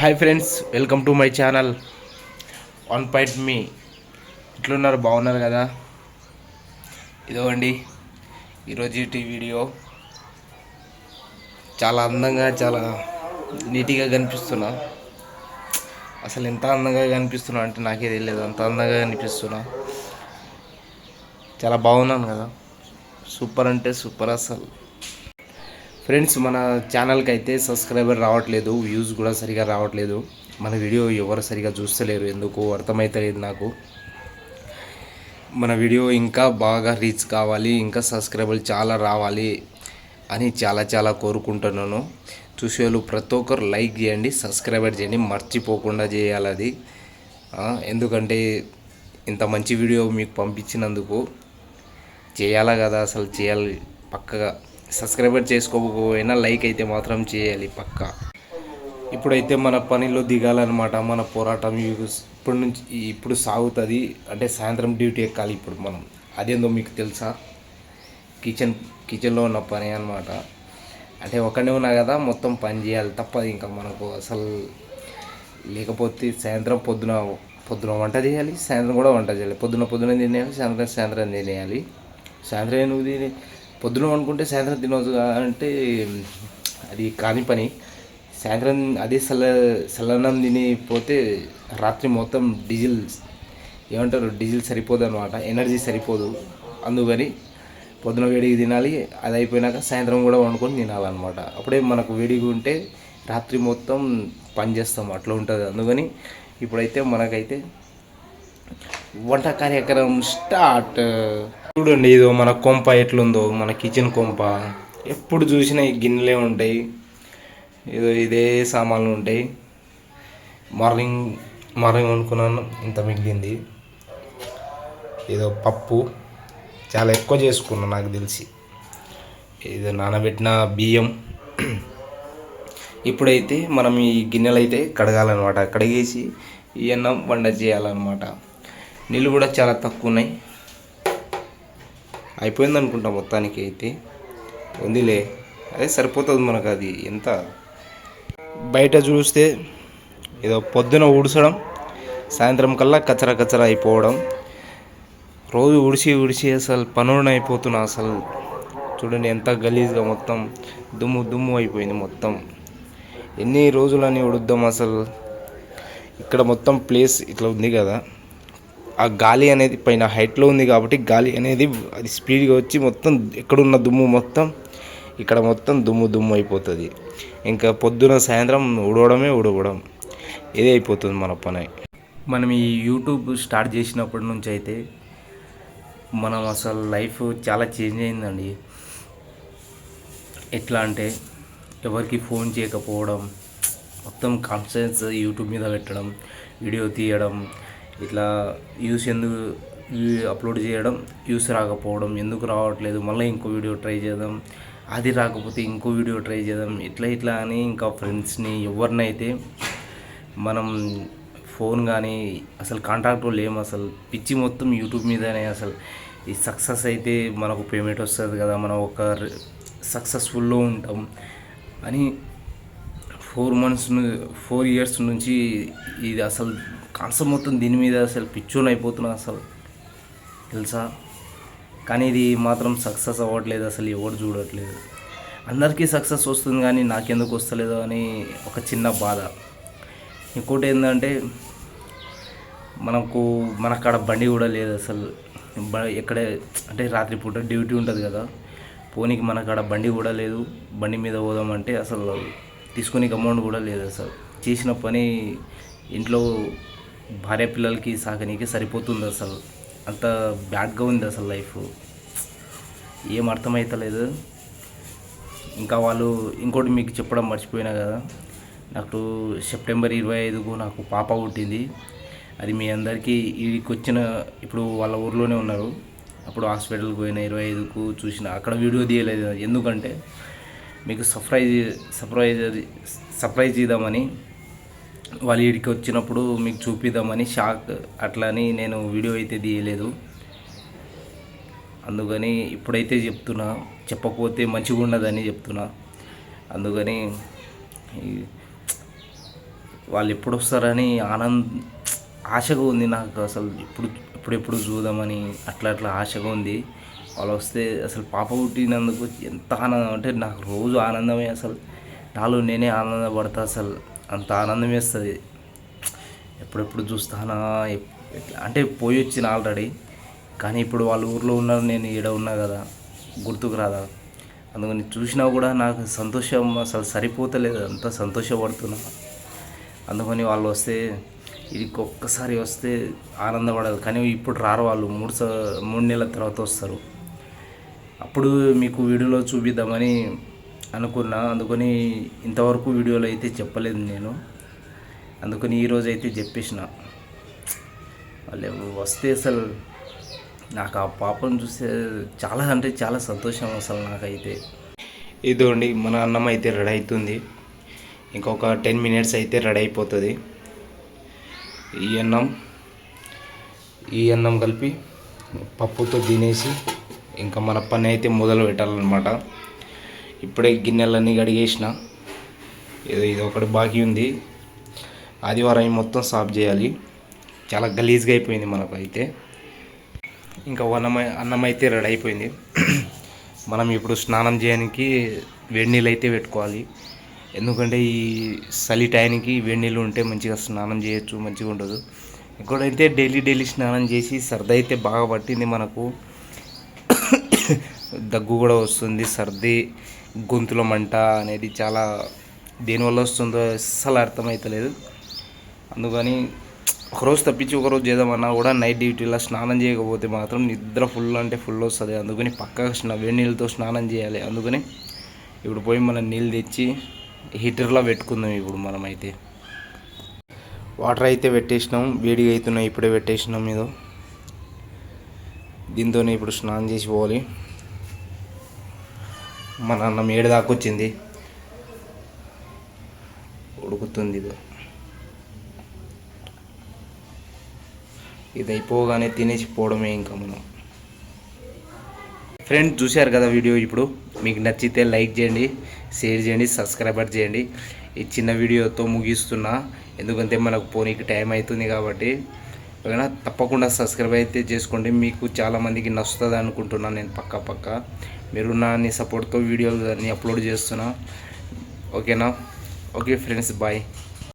Hi friends, welcome to my channel one point me. ఎట్లున్నారు? బాగున్నారు కదా? ఇదిగోండి ఈరోజు వీడియో చాలా అందంగా, చాలా నీట్గా కనిపిస్తున్నా. అసలు ఎంత అందంగా కనిపిస్తున్నా అంటే నాకే తెలియదు, అంత అందంగా కనిపిస్తున్నా. చాలా బాగున్నాను కదా, సూపర్ అంటే సూపర్. అసలు ఫ్రెండ్స్, మన ఛానల్కి అయితే సబ్స్క్రైబర్ రావట్లేదు, వ్యూస్ కూడా సరిగా రావట్లేదు. మన వీడియో ఎవరు సరిగా చూస్తలేరు, ఎందుకు అర్థమవుతలేదు నాకు. మన వీడియో ఇంకా బాగా రీచ్ కావాలి, ఇంకా సబ్స్క్రైబర్లు చాలా రావాలి అని చాలా చాలా కోరుకుంటున్నాను. చూసేవాళ్ళు ప్రతి ఒక్కరు లైక్ చేయండి, సబ్స్క్రైబర్ చేయండి, మర్చిపోకుండా చేయాలి అది. ఎందుకంటే ఇంత మంచి వీడియో మీకు పంపించినందుకు చేయాలా కదా, అసలు చేయాలి పక్కగా. సబ్స్క్రైబర్ చేసుకోకపోయినా లైక్ అయితే మాత్రం చేయాలి పక్కా. ఇప్పుడైతే మన పనిలో దిగాలన్నమాట. మన పోరాటం ఇప్పుడు సాగుతుంది. అంటే సాయంత్రం డ్యూటీ ఎక్కాలి ఇప్పుడు మనం. అదేందో మీకు తెలుసా? కిచెన్లో ఉన్న పని అనమాట. అంటే ఒకనే ఉన్నా కదా, మొత్తం పని చేయాలి తప్పదు ఇంకా మనకు అసలు. లేకపోతే సాయంత్రం పొద్దున వంట చేయాలి, సాయంత్రం కూడా వంట చేయాలి. పొద్దున తినేయాలి, సాయంత్రం తినేయాలి. సాయంత్రం నువ్వు పొద్దున అనుకుంటే సాయంత్రం తినవచ్చు అంటే అది కాని పని. సాయంత్రం అదే చల్లన్నం తినిపోతే రాత్రి మొత్తం డీజిల్ సరిపోదు అనమాట, ఎనర్జీ సరిపోదు. అందుకని పొద్దున వేడిగా తినాలి, అది అయిపోయినాక సాయంత్రం కూడా వండుకొని తినాలన్నమాట. అప్పుడే మనకు వేడిగా ఉంటే రాత్రి మొత్తం పని చేస్తాం, అట్లా ఉంటుంది. అందుకని ఇప్పుడైతే మనకైతే వంట కార్యక్రమం స్టార్ట్. చూడండి, ఇదో మన కొంప ఎట్లుందో, మన కిచెన్ కొంప. ఎప్పుడు చూసినా ఈ గిన్నెలే ఉంటాయి, ఇదే సామాన్లు ఉంటాయి. మార్నింగ్ అనుకున్నాను, ఇంత మిగిలింది. ఏదో పప్పు చాలా ఎక్కువ చేసుకున్నాను నాకు తెలిసి. ఏదో నానబెట్టిన బియ్యం. ఇప్పుడైతే మనం ఈ గిన్నెలు అయితే కడగాలన్నమాట. కడిగేసి ఈ అన్నం వంట చేయాలన్నమాట. నీళ్ళు కూడా చాలా తక్కువ ఉన్నాయి. అయిపోయింది అనుకుంటా మొత్తానికి అయితే. ఉందిలే, అదే సరిపోతుంది మనకు. అది ఎంత బయట చూస్తే ఏదో పొద్దున ఊడ్చడం, సాయంత్రం కల్లా కచరా అయిపోవడం. రోజు ఉడిచి అసలు పనులను అయిపోతున్నా అసలు. చూడండి ఎంత గలీజ్గా, మొత్తం దుమ్ము అయిపోయింది మొత్తం. ఎన్ని రోజులని ఉడుద్దాం అసలు. ఇక్కడ మొత్తం ప్లేస్ ఇట్లా ఉంది కదా, ఆ గాలి అనేది పైన హైట్లో ఉంది కాబట్టి గాలి అనేది అది స్పీడ్గా వచ్చి మొత్తం ఎక్కడున్న దుమ్ము మొత్తం ఇక్కడ మొత్తం దుమ్ము అయిపోతుంది. ఇంకా పొద్దున సాయంత్రం ఉడవడం ఇదే అయిపోతుంది మన పని. మనం ఈ యూట్యూబ్ స్టార్ట్ చేసినప్పటి నుంచి అయితే మనం అసలు లైఫ్ చాలా చేంజ్ అయిందండి. ఎట్లా అంటే ఎవరికి ఫోన్ చేయకపోవడం, మొత్తం కాన్ఫిడెన్స్ యూట్యూబ్ మీద పెట్టడం, వీడియో తీయడం, ఇట్లా అప్లోడ్ చేయడం, యూస్ రాకపోవడం, ఎందుకు రావట్లేదు, మళ్ళీ ఇంకో వీడియో ట్రై చేద్దాం, అది రాకపోతే ఇంకో వీడియో ట్రై చేద్దాం, ఇట్లా అని ఇంకా ఫ్రెండ్స్ని ఎవరినైతే మనం ఫోన్ కానీ అసలు కాంటాక్ట్లో లేము. అసలు పిచ్చి మొత్తం యూట్యూబ్ మీదనే. అసలు ఈ సక్సెస్ అయితే మనకు పేమెంట్ వస్తుంది కదా, మనం ఒక సక్సెస్ఫుల్లో ఉంటాం అని 4 ఇయర్స్ నుంచి ఇది అసలు కాన్సెప్ట్ మొత్తం దీని మీద అసలు పిచ్చోని అయిపోతున్నా అసలు, తెలుసా? కానీ ఇది మాత్రం సక్సెస్ అవ్వట్లేదు, అసలు ఎవరు చూడట్లేదు. అందరికీ సక్సెస్ వస్తుంది కానీ నాకెందుకు వస్తలేదు అని ఒక చిన్న బాధ. ఇంకోటి ఏంటంటే మన కాడ బండి కూడా లేదు అసలు. ఎక్కడ అంటే రాత్రిపూట డ్యూటీ ఉంటుంది కదా, పోనీకి మన కాడ బండి కూడా లేదు. బండి మీద పోదామంటే అసలు తీసుకునే అమౌంట్ కూడా లేదు. అసలు చేసిన పని ఇంట్లో భార్య పిల్లలకి సాకనీకి సరిపోతుంది. అసలు అంత బ్యాడ్గా ఉంది అసలు లైఫ్, ఏం అర్థమవుతలేదు. ఇంకా ఇంకోటి మీకు చెప్పడం మర్చిపోయినా కదా, నాకు సెప్టెంబర్ 25కు నాకు పాప పుట్టింది. అది మీ అందరికీ ఇప్పుడు వాళ్ళ ఊర్లోనే ఉన్నారు. అప్పుడు హాస్పిటల్కి పోయిన 25కు చూసిన, అక్కడ వీడియో తీయలేదు. ఎందుకంటే మీకు సర్ప్రైజ్ ఇద్దామని, వాళ్ళు వీడికి వచ్చినప్పుడు మీకు చూపిద్దామని, షాక్ అట్లా అని నేను వీడియో అయితే తీయలేదు. అందుకని ఇప్పుడైతే చెప్తున్నా, చెప్పకపోతే మంచిగా ఉండదని చెప్తున్నా. అందుకని వాళ్ళు ఎప్పుడు వస్తారని ఆశగా ఉంది నాకు. అసలు ఎప్పుడెప్పుడు చూద్దామని అట్లా ఆశగా ఉంది. వాళ్ళు వస్తే అసలు పాప పుట్టినందుకు ఎంత ఆనందం అంటే నాకు రోజు ఆనందమే. అసలు నాలో నేనే ఆనందపడతా. అసలు అంత ఆనందం వేస్తుంది. ఎప్పుడెప్పుడు చూస్తానా అంటే పోయి వచ్చిన ఆల్రెడీ, కానీ ఇప్పుడు వాళ్ళ ఊర్లో ఉన్నారు, నేను ఈడ ఉన్నా కదా, గుర్తుకు రాదా. అందుకని చూసినా కూడా నాకు సంతోషం అసలు సరిపోతలేదు, అంత సంతోషపడుతున్నా. అందుకని వాళ్ళు వస్తే ఇది ఒక్కసారి వస్తే ఆనందపడదు. కానీ ఇప్పుడు రారు వాళ్ళు, 3 నెలల తర్వాత వస్తారు. అప్పుడు మీకు వీడియోలో చూపిద్దామని అనుకున్నా. అందుకని ఇంతవరకు వీడియోలో అయితే చెప్పలేదు నేను. అందుకని ఈరోజు అయితే చెప్పేసిన. వాళ్ళు వస్తే అసలు నాకు ఆ పాపను చూస్తే చాలా అంటే చాలా సంతోషం అసలు నాకైతే. ఇదిగోండి మన అన్నం అయితే రెడీ అవుతుంది. ఇంకొక 10 మినిట్స్ అయితే రెడీ అయిపోతుంది. ఈ అన్నం కలిపి పప్పుతో తినేసి ఇంకా మన పని అయితే మొదలు పెట్టాలన్నమాట. ఇప్పుడే గిన్నెలన్నీ కడిగేసిన. ఇది ఒకటి బాకీ ఉంది. ఆదివారం మొత్తం సాఫ్ చేయాలి. చాలా గలీజ్గా అయిపోయింది మనకు అయితే. ఇంకా అన్నం అయితే రెడీ అయిపోయింది. మనం ఇప్పుడు స్నానం చేయడానికి వేడి నీళ్ళు అయితే పెట్టుకోవాలి. ఎందుకంటే ఈ చలి టైంకి వేడి నీళ్ళు ఉంటే మంచిగా స్నానం చేయొచ్చు, మంచిగా ఉండదు. ఇక్కడైతే డైలీ స్నానం చేసి సర్ది అయితే బాగా పట్టింది మనకు. దగ్గు కూడా వస్తుంది, సర్ది, గొంతులో మంట అనేది చాలా దేనివల్ల వస్తుందో అస్సలు అర్థమవుతలేదు. అందుకని ఒకరోజు తప్పించి ఒకరోజు చేద్దామన్నా కూడా నైట్ డ్యూటీలో స్నానం చేయకపోతే మాత్రం నిద్ర ఫుల్ అంటే ఫుల్ వస్తుంది. అందుకని పక్కగా వేడి నీళ్ళతో స్నానం చేయాలి. అందుకని ఇప్పుడు పోయి మనం నీళ్ళు తెచ్చి హీటర్లో పెట్టుకుందాం. ఇప్పుడు మనమైతే వాటర్ అయితే పెట్టేసినాం, వేడిగా అవుతున్నాయి, ఇప్పుడే పెట్టేసినాం. ఏదో దీంతోనే ఇప్పుడు స్నానం చేసి పోవాలి. మన అన్నం 7 దాకా వచ్చింది, ఉడుకుతుంది. ఇది అయిపోగానే తినేసి పోవడమే ఇంకా మనం. ఫ్రెండ్స్ చూశారు కదా వీడియో. ఇప్పుడు మీకు నచ్చితే లైక్ చేయండి, షేర్ చేయండి, సబ్స్క్రైబర్ చేయండి. ఈ చిన్న వీడియోతో ముగిస్తున్నా, ఎందుకంటే మనకు పోనీకి టైం అవుతుంది కాబట్టి. ఓకేనా, తప్పకుండా సబ్స్క్రైబ్ అయితే చేసుకోండి. మీకు చాలామందికి నచ్చుతుంది అనుకుంటున్నాను నేను. పక్క మీరు నా సపోర్ట్తో వీడియోలు అన్నీ అప్లోడ్ చేస్తున్నా. ఓకేనా, ఓకే ఫ్రెండ్స్, బాయ్.